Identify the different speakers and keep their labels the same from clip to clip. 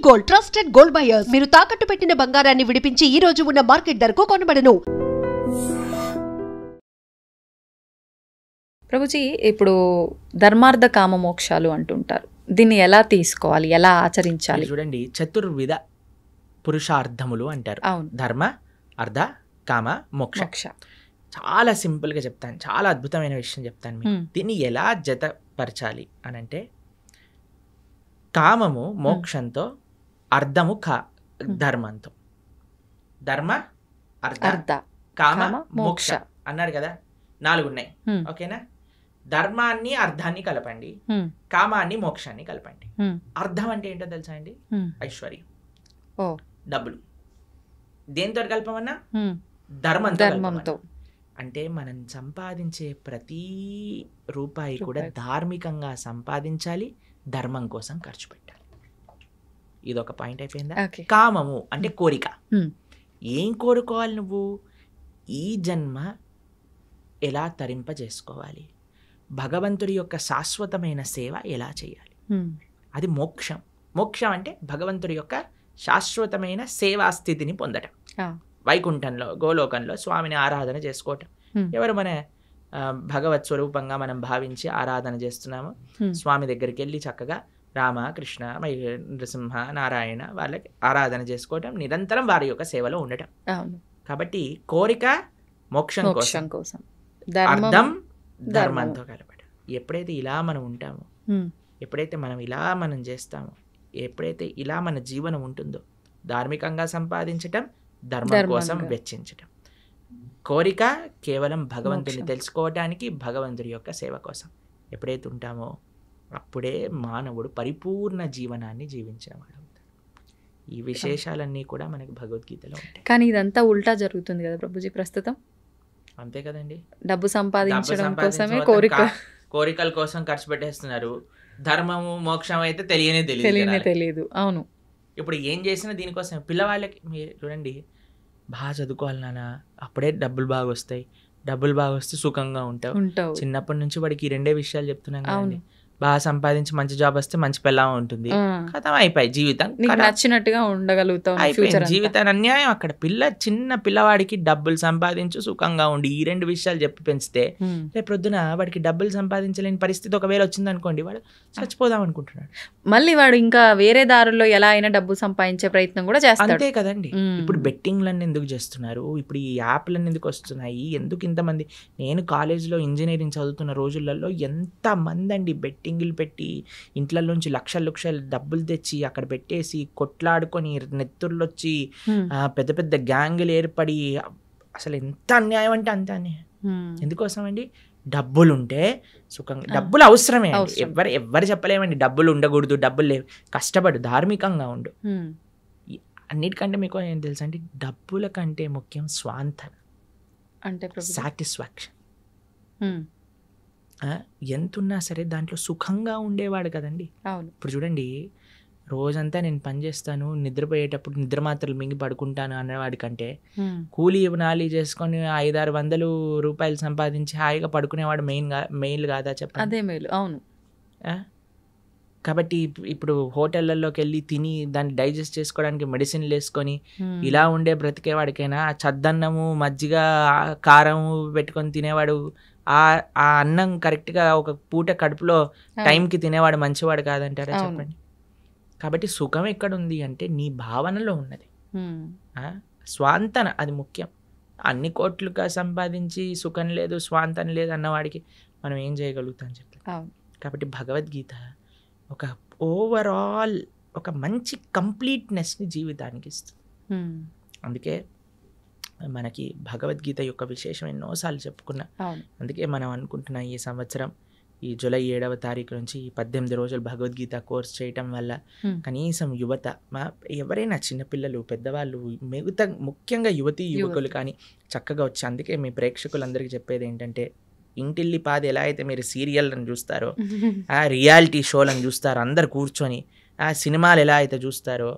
Speaker 1: Gold trusted gold buyers. మీరు తాకట్టు పెట్టిన బంగారాన్ని విడిపించి ఈ రోజు ఉన్న మార్కెట్ ధరకు కొనబడను.
Speaker 2: ప్రభుజీ, ఇప్పుడు ధర్మార్థ కామ మోక్షాలు అంటుంటారు. దీన్ని ఎలా తీసుకోవాలి, ఎలా ఆచరించాలి?
Speaker 3: చూడండి, చతుర్విధ పురుషార్థములు అంటారు.
Speaker 2: అవును.
Speaker 3: ధర్మ, అర్థ, కామ, మోక్ష. చాలా సింపుల్గా చెప్తాను, చాలా అద్భుతమైన విషయం చెప్తాను మీకు. దీన్ని ఎలా జతపరచాలి అని అంటే, కామము మోక్షంతో, అర్థము ధర్మంతో. ధర్మ, అర్థ, కామ, మోక్ష అన్నారు కదా, 4 ఉన్నాయి. ఓకేనా? ధర్మాన్ని అర్థాన్ని కలపండి, కామాన్ని మోక్షాన్ని కలపండి. అర్థం అంటే ఏంటో తెలుసా అండి? ఐశ్వర్యం, డబ్బులు. దేంతో కలపమన్నా? ధర్మంతో. అంటే మనం సంపాదించే ప్రతి రూపాయి కూడా ధార్మికంగా సంపాదించాలి, ధర్మం కోసం ఖర్చు పెట్టాలి. ఇదొక పాయింట్ అయిపోయిందా? కామము అంటే కోరిక. ఏం కోరుకోవాలి నువ్వు? ఈ జన్మ ఎలా తరింపజేసుకోవాలి, భగవంతుడి యొక్క శాశ్వతమైన సేవ ఎలా చేయాలి, అది మోక్షం. మోక్షం అంటే భగవంతుడి యొక్క శాశ్వతమైన సేవా స్థితిని పొందటం. వైకుంఠంలో, గోలోకంలో స్వామిని ఆరాధన చేసుకోవటం. ఎవరు మన భగవత్ స్వరూపంగా మనం భావించి ఆరాధన చేస్తున్నాము, స్వామి దగ్గరికి వెళ్ళి చక్కగా రామ, కృష్ణ, నరసింహ, నారాయణ వాళ్ళకి ఆరాధన చేసుకోవటం, నిరంతరం వారి యొక్క సేవలో ఉండటం. కాబట్టి కోరిక మోక్షం కోసం, అర్థం ధర్మంతో కలపడం. ఎప్పుడైతే ఇలా మనం ఉంటామో, ఎప్పుడైతే మనం ఇలా మనం చేస్తామో, ఎప్పుడైతే ఇలా మన జీవనం ఉంటుందో, ధార్మికంగా సంపాదించటం, ధర్మం కోసం వెచ్చించటం. కోరిక కేవలం భగవంతుని తెలుసుకోవటానికి, భగవంతుడి యొక్క సేవ కోసం ఎప్పుడైతే ఉంటామో, అప్పుడే మానవుడు పరిపూర్ణ జీవనాన్ని జీవించేవాడు. ఈ విశేషాలన్నీ కూడా మనకి భగవద్గీతలో ఉంటాయి.
Speaker 2: కానీ ఇదంతా ఉల్టా జరుగుతుంది కదా ప్రభుజీ ప్రస్తుతం.
Speaker 3: అంతే కదండి,
Speaker 2: డబ్బు సంపాదించడం కోసమే
Speaker 3: కోరికల కోసం ఖర్చు పెట్టేస్తున్నారు. ధర్మము మోక్షం అయితే తెలియదు.
Speaker 2: అవును.
Speaker 3: ఇప్పుడు ఏం చేసినా దీనికోసం. పిల్లవాళ్ళకి మీరు చూడండి, బాగా చదువుకోవాలి నాన్న, అప్పుడే డబ్బులు బాగా వస్తాయి, డబ్బులు బాగా వస్తే సుఖంగా ఉంటావు. చిన్నప్పటి నుంచి వాడికి 2 విషయాలు చెప్తున్నాను కదండి. బాగా సంపాదించి మంచి జాబ్ వస్తే మంచి పెళ్ళాం ఉంటుంది, కథం అయిపోయి జీవితం
Speaker 2: నచ్చినట్టుగా ఉండగలుగుతాం.
Speaker 3: జీవితాన్ని అన్యాయం. అక్కడ చిన్న పిల్లవాడికి డబ్బులు సంపాదించు, సుఖంగా ఉండి, ఈ 2 విషయాలు చెప్పి పెంచితే రేపు పొద్దున వాడికి డబ్బులు సంపాదించలేని పరిస్థితి ఒకవేళ వచ్చింది అనుకోండి, వాడు చచ్చిపోదాం అనుకుంటున్నాడు.
Speaker 2: మళ్ళీ వాడు ఇంకా వేరే దారుల్లో ఎలా అయినా డబ్బు సంపాదించే ప్రయత్నం కూడా చేస్తాడు.
Speaker 3: అంతే కదండి. ఇప్పుడు బెట్టింగ్లన్నీ ఎందుకు చేస్తున్నారు? ఇప్పుడు ఈ యాప్లన్నీ ఎందుకు వస్తున్నాయి? ఎందుకు ఇంతమంది? నేను కాలేజీలో ఇంజనీరింగ్ చదువుతున్న రోజులలో ఎంతమంది అండి బెట్టింగ్లు పెట్టి ఇంట్లలోంచి లక్షలు డబ్బులు తెచ్చి అక్కడ పెట్టేసి కొట్లాడుకొని నెత్తుర్లు వచ్చి పెద్ద పెద్ద గ్యాంగులు ఏర్పడి, అసలు ఎంత అన్యాయం అంటే అంత అన్యాయం. ఎందుకోసం అండి? డబ్బులుంటే సుఖంగా, డబ్బులు అవసరమే. ఎవరు చెప్పలేమండి డబ్బులు ఉండకూడదు, డబ్బులు లేవు, కష్టపడు, ధార్మికంగా ఉండు. అన్నిటికంటే మీకు ఏం తెలుసు అండి, డబ్బుల కంటే ముఖ్యం స్వాంతన
Speaker 2: అంటే
Speaker 3: సాటిస్ఫాక్షన్. ఎంతున్నా సరే దాంట్లో సుఖంగా ఉండేవాడు కదండి. ఇప్పుడు చూడండి, రోజంతా నేను పని చేస్తాను, నిద్రపోయేటప్పుడు నిద్ర మాత్రలు మింగి పడుకుంటాను అనేవాడి కంటే కూలీ నాలి చేసుకొని 500-600 రూపాయలు సంపాదించి హాయిగా పడుకునేవాడు మెయిల్ కాదా చెప్పండి?
Speaker 2: అదే మేలు. అవును.
Speaker 3: కాబట్టి ఇప్పుడు హోటళ్లలోకి వెళ్ళి తిని దాన్ని డైజెస్ట్ చేసుకోవడానికి మెడిసిన్లు వేసుకొని ఇలా ఉండే బ్రతికేవాడికైనా చద్దన్నము, మజ్జిగ, కారము పెట్టుకొని తినేవాడు, ఆ అన్నం కరెక్ట్గా ఒక పూట కడుపులో టైంకి తినేవాడు మంచివాడు కాదంటారా చెప్పండి? కాబట్టి సుఖం ఎక్కడుంది అంటే నీ భావనలో ఉన్నది. స్వాంతన అది ముఖ్యం. అన్ని కోట్లుగా సంపాదించి సుఖం లేదు, స్వాంతన లేదు అన్నవాడికి మనం ఏం చేయగలుగుతాం చెప్పండి? కాబట్టి భగవద్గీత ఒక ఓవరాల్ ఒక మంచి కంప్లీట్నెస్ని జీవితానికి ఇస్తుంది. అందుకే మనకి భగవద్గీత యొక్క విశేషం ఎన్నోసార్లు చెప్పుకున్నా. అందుకే మనం అనుకుంటున్నాం ఈ సంవత్సరం ఈ జూలై 7వ తారీఖు నుంచి 18 రోజులు భగవద్గీత కోర్స్ చేయటం వల్ల కనీసం యువత, ఎవరైనా చిన్నపిల్లలు, పెద్దవాళ్ళు, ముఖ్యంగా యువకులు కానీ చక్కగా వచ్చి, అందుకే మీ ప్రేక్షకులందరికీ చెప్పేది ఏంటంటే, ఇంటిల్లి పాది ఎలా అయితే మీరు సీరియల్లను చూస్తారో, ఆ రియాలిటీ షోలను చూస్తారో అందరు కూర్చొని, ఆ సినిమాలు ఎలా అయితే చూస్తారో,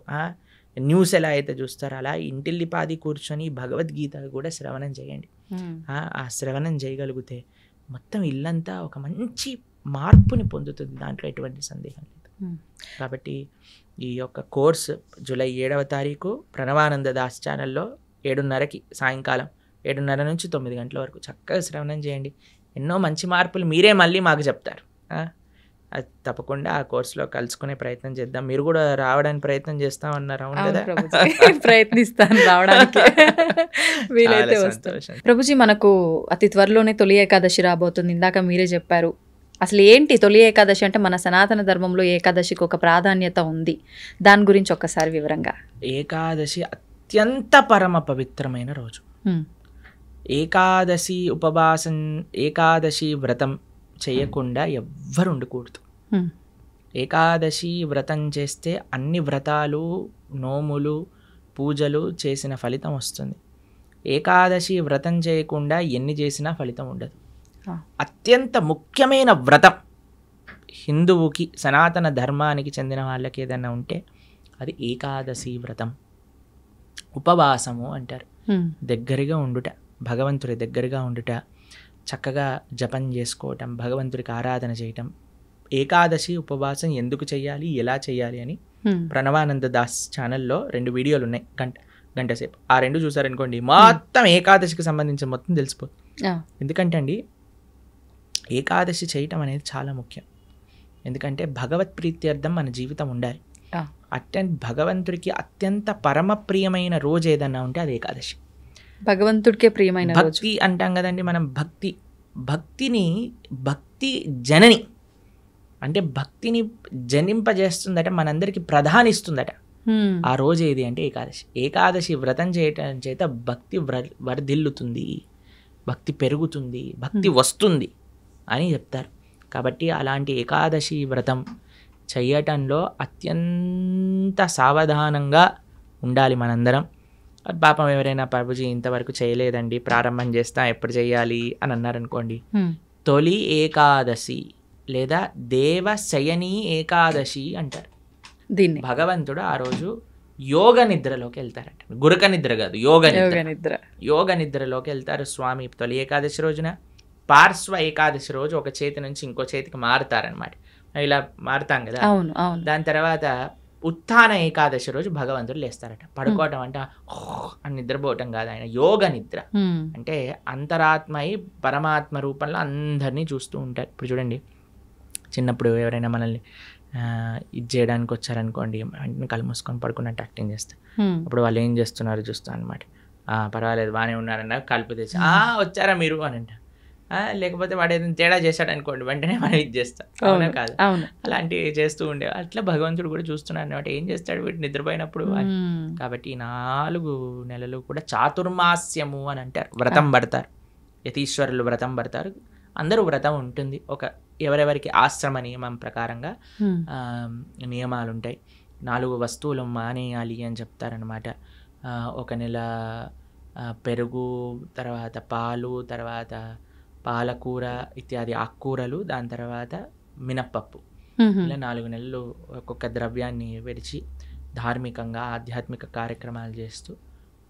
Speaker 3: న్యూస్ ఎలా అయితే చూస్తారో, అలా ఇంటిల్లి పాది కూర్చొని భగవద్గీత కూడా శ్రవణం చేయండి. ఆ శ్రవణం చేయగలిగితే మొత్తం ఇల్లంతా ఒక మంచి మార్పుని పొందుతుంది, దాంట్లో ఎటువంటి సందేహం లేదు. కాబట్టి ఈ యొక్క కోర్స్ జూలై 7వ తారీఖు ప్రణవానంద దాస్ ఛానల్లో 7:30కి సాయంకాలం 7:30 నుంచి 9 గంటల వరకు చక్కగా శ్రవణం చేయండి. ఎన్నో మంచి మార్పులు మీరే మళ్ళీ మాకు చెప్తారు. అది తప్పకుండా ఆ కోర్సులో కలుసుకునే ప్రయత్నం చేద్దాం. మీరు కూడా రావడానికి ప్రయత్నం చేస్తామన్నారు, అవును కదా?
Speaker 2: ప్రయత్నిస్తాను రావడానికి, వీలైతే వస్తాను. ప్రభుజీ, మనకు అతి త్వరలోనే తొలి ఏకాదశి రాబోతుంది. ఇందాక మీరే చెప్పారు. అసలు ఏంటి తొలి ఏకాదశి అంటే? మన సనాతన ధర్మంలో ఏకాదశికి ఒక ప్రాధాన్యత ఉంది, దాని గురించి ఒక్కసారి వివరంగా.
Speaker 3: ఏకాదశి అత్యంత పరమ పవిత్రమైన రోజు. ఏకాదశి ఉపవాసం, ఏకాదశి వ్రతం చేయకుండా ఎవ్వరు ఉండకూడదు. ఏకాదశి వ్రతం చేస్తే అన్ని వ్రతాలు, నోములు, పూజలు చేసిన ఫలితం వస్తుంది. ఏకాదశి వ్రతం చేయకుండా ఎన్ని చేసినా ఫలితం ఉండదు. అత్యంత ముఖ్యమైన వ్రతం హిందువుకి, సనాతన ధర్మానికి చెందిన వాళ్ళకి ఏదైనా ఉంటే అది ఏకాదశి వ్రతం. ఉపవాసము అంటారు. దగ్గరగా ఉండుట, భగవంతుడి దగ్గరగా ఉండుట, చక్కగా జపం చేసుకోవటం, భగవంతుడికి ఆరాధన చేయటం. ఏకాదశి ఉపవాసం ఎందుకు చేయాలి, ఎలా చేయాలి అని ప్రణవానంద దాస్ ఛానల్లో 2 వీడియోలు ఉన్నాయి, గంట సేపు. ఆ 2 చూసారనుకోండి, మొత్తం ఏకాదశికి సంబంధించిన మొత్తం తెలిసిపోతుంది. ఎందుకంటే అండి, ఏకాదశి చేయటం అనేది చాలా ముఖ్యం. ఎందుకంటే భగవత్ ప్రీత్యర్థం మన జీవితం ఉండాలి. భగవంతుడికి అత్యంత పరమ ప్రియమైన రోజు ఏదన్నా ఉంటే అది ఏకాదశి. భగవంతుడికే ప్రియమైన భక్తి అంటాం కదండి మనం. భక్తి జనని అంటే భక్తిని జనింపజేస్తుందట, మనందరికి ప్రధానిస్తుందట. ఆ రోజు ఏది అంటే ఏకాదశి. ఏకాదశి వ్రతం చేయటం చేత భక్తి వర్ధిల్లుతుంది, భక్తి పెరుగుతుంది, భక్తి వస్తుంది అని చెప్తారు. కాబట్టి అలాంటి ఏకాదశి వ్రతం చేయటంలో అత్యంత సావధానంగా ఉండాలి మనందరం. పాపం ఎవరైనా ప్రభుజీ ఇంతవరకు చేయలేదండి, ప్రారంభం చేస్తా, ఎప్పుడు చేయాలి అని అన్నారనుకోండి, తొలి ఏకాదశి లేదా దేవశయని ఏకాదశి అంటారు దీన్ని. భగవంతుడు ఆ రోజు యోగ నిద్రలోకి వెళ్తారట. గురక నిద్ర కాదు, యోగ నిద్రలోకి వెళ్తారు స్వామి తొలి ఏకాదశి రోజున. పార్శ్వ ఏకాదశి రోజు ఒక చేతి నుంచి ఇంకో చేతికి మారుతారనమాట. ఇలా మారుతాం కదా. దాని తర్వాత ఉత్థాన ఏకాదశి రోజు భగవంతుడు లేస్తారట. పడుకోవటం అంటే అని నిద్రపోవటం కాదు, ఆయన యోగ నిద్ర. అంటే అంతరాత్మయి పరమాత్మ రూపంలో అందరినీ చూస్తూ ఉంటారు. ఇప్పుడు చూడండి, చిన్నప్పుడు ఎవరైనా మనల్ని ఇది చేయడానికి వచ్చారనుకోండి, వెంటనే కళ్ళు మూసుకొని పడుకున్నట్టు యాక్టింగ్ చేస్తారు. అప్పుడు వాళ్ళు ఏం చేస్తున్నారు చూస్తాను అనమాట. పర్వాలేదు బాగానే ఉన్నారన్న కలుపు తెచ్చి వచ్చారా మీరు అని అంటారు. లేకపోతే వాడు ఏదైనా తేడా చేశాడు అనుకోండి, వెంటనే మనం ఇది చేస్తాం, అవునా కాదు? అలాంటివి చేస్తూ ఉండే. అట్లా భగవంతుడు కూడా చూస్తున్నాడు అనమాట, ఏం చేస్తాడు వీడు నిద్రపోయినప్పుడు అని. కాబట్టి 4 నెలలు కూడా చాతుర్మాస్యము అని అంటారు, వ్రతం పడతారు. యతీశ్వరులు వ్రతం పడతారు, అందరూ వ్రతం ఉంటుంది. ఎవరెవరికి ఆశ్రమ నియమం ప్రకారంగా నియమాలు ఉంటాయి. 4 వస్తువులు మానేయాలి అని చెప్తారనమాట. 1 నెల పెరుగు, తర్వాత పాలు, తర్వాత పాలకూర ఇత్యాది ఆకుకూరలు, దాని తర్వాత మినప్పప్పు. ఇలా 4 నెలలు ఒక్కొక్క ద్రవ్యాన్ని విడిచి ధార్మికంగా ఆధ్యాత్మిక కార్యక్రమాలు చేస్తూ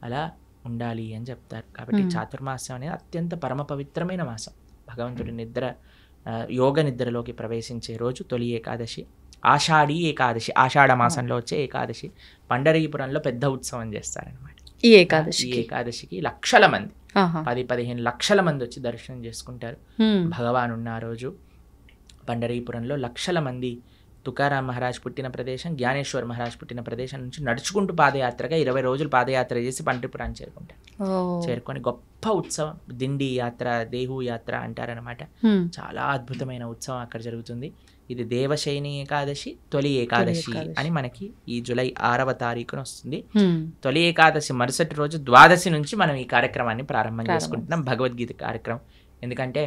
Speaker 3: అలా ఉండాలి అని చెప్తారు. కాబట్టి చాతుర్మాసం అనేది అత్యంత పరమ పవిత్రమైన మాసం. భగవంతుడి యోగ నిద్రలోకి ప్రవేశించే రోజు తొలి ఏకాదశి. ఆషాఢీ ఏకాదశి, ఆషాఢ మాసంలో వచ్చే ఏకాదశి. పండరీపురంలో పెద్ద ఉత్సవం చేస్తారనమాట ఈ ఏకాదశికి. లక్షల మంది, 10-15 లక్షల మంది వచ్చి దర్శనం చేసుకుంటారు. భగవాన్ ఉన్న ఆ రోజు పండరీపురంలో లక్షల మంది తుకారాం మహారాజ్ పుట్టిన ప్రదేశం, జ్ఞానేశ్వర్ మహారాజ్ పుట్టిన ప్రదేశం నుంచి నడుచుకుంటూ పాదయాత్రగా 20 రోజులు పాదయాత్ర చేసి పండరీపురాన్ని చేరుకుంటారు. చేరుకొని గొప్ప ఉత్సవం, దిండి యాత్ర, దేహు యాత్ర అంటారనమాట. చాలా అద్భుతమైన ఉత్సవం అక్కడ జరుగుతుంది. ఇది దేవశయని ఏకాదశి, తొలి ఏకాదశి అని మనకి ఈ జూలై 6వ తారీఖున వస్తుంది. తొలి ఏకాదశి మరుసటి రోజు ద్వాదశి నుంచి మనం ఈ కార్యక్రమాన్ని ప్రారంభం చేసుకుంటున్నాం, భగవద్గీత కార్యక్రమం. ఎందుకంటే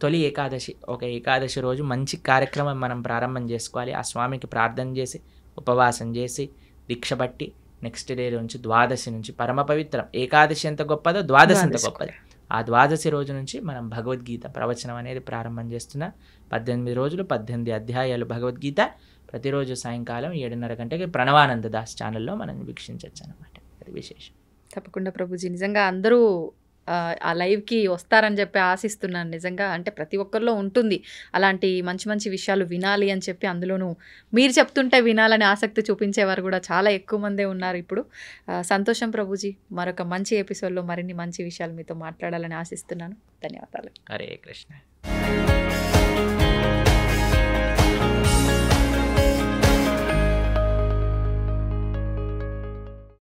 Speaker 3: తొలి ఏకాదశి, ఒక ఏకాదశి రోజు మంచి కార్యక్రమం మనం ప్రారంభం చేసుకోవాలి. ఆ స్వామికి ప్రార్థన చేసి, ఉపవాసం చేసి, దీక్ష పట్టి, నెక్స్ట్ డే నుంచి ద్వాదశి నుంచి పరమ పవిత్రం. ఏకాదశి ఎంత గొప్పదో ద్వాదశి ఎంత గొప్పది. ఆ ద్వాదశి రోజు నుంచి మనం భగవద్గీత ప్రవచనం అనేది ప్రారంభం చేస్తున్నా. 18 రోజులు 18 అధ్యాయాలు భగవద్గీత ప్రతిరోజు సాయంకాలం 7:30 గంటకి ప్రణవానంద దాస్ ఛానల్లో మనం వీక్షించవచ్చు అనమాట. అది విశేషం.
Speaker 2: తప్పకుండా ప్రభుజీ, నిజంగా అందరూ ఆ లైవ్కి వస్తారని చెప్పి ఆశిస్తున్నాను నిజంగా. అంటే ప్రతి ఒక్కరిలో ఉంటుంది అలాంటి మంచి మంచి విషయాలు వినాలి అని చెప్పి, అందులోనూ మీరు చెప్తుంటే వినాలని ఆసక్తి చూపించేవారు కూడా చాలా ఎక్కువ మందే ఉన్నారు ఇప్పుడు. సంతోషం ప్రభుజీ, మరొక మంచి ఎపిసోడ్లో మరిన్ని మంచి విషయాలు మీతో మాట్లాడాలని ఆశిస్తున్నాను. ధన్యవాదాలు.
Speaker 3: హరే కృష్ణ.